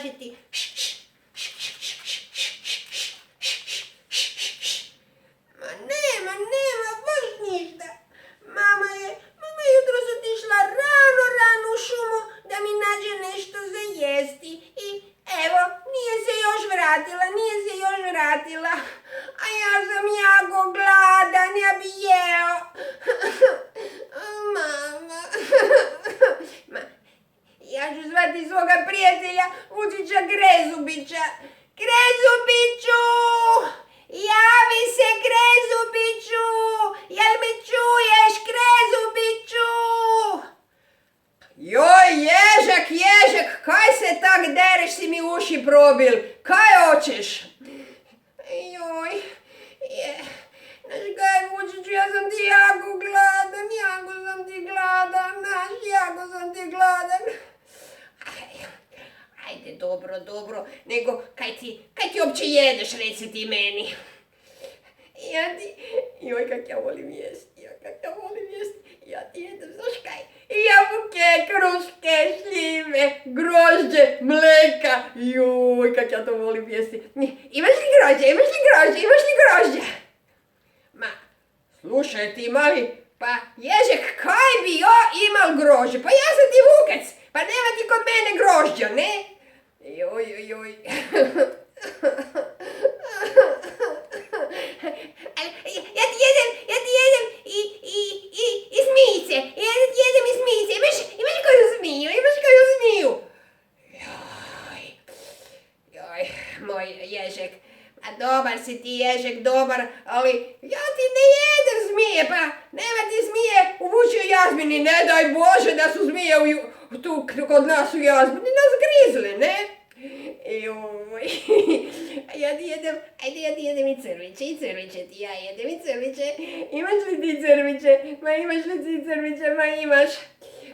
tražiti. Nema baš ništa. Mama je jutros otišla rano u šumu da mi nađe nešto za jesti. I evo, nije se još vratila. A ja sam jako gladan, ja bi jeo. Mama. Ja ću zvati svoga prijatelja Vučića Krezubića. Krezubiću! Javi se, Krezubiću! Jel me čuješ, Krezubiću? Joj, ježek, kaj se tak dereš, si mi uši probil? Kaj hoćeš? Joj, znaš kaj, Vučiću, ja sam ti jako gladan, Ajde, dobro, nego kaj ti uopće jedeš, reci ti meni. Joj, kak ja volim jesti, ja ti jedem, znaš kaj, jabuke, kruške, šljive, grožđe, mleka, joj, kak ja to volim jesti. Imaš li grožđe? Ma, slušaj ti mali, pa ježek, kaj bi ja imal grožđe, pa ja sam ti vukec, pa nema ti kod mene grožđa, ne? Joj. Ja ti jedem i zmijice. Imaš koju zmiju? Joj, moj ježek. A dobar si ti ježek, ali ja ti ne jedem zmije, pa nema ti zmije u vučjoj jazmini, ne daj Bože da su zmije tu kod nas u jazmini, nas grizle, ne? Joj, ja ti jedem i crviće ti ja jedem i crviće. Imaš li ti crviće? Ma imaš.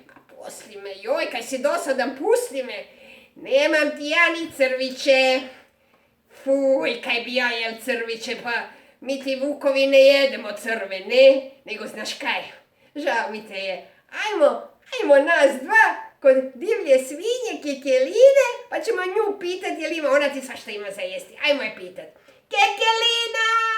Pa pusli me, joj, kaj si dosadan, pusli me. Nemam ti ja ni crviće. Fuj, kaj bi ja jel crviće, pa mi ti vukovi ne jedemo crve, ne? Nego znaš kaj, žao mi te je. Ajmo nas dva kod divlje svinje Kekeline, pa ćemo nju pitat jel ima, ona ti svašta ima za jesti. Ajmo je pitat. Kekelina!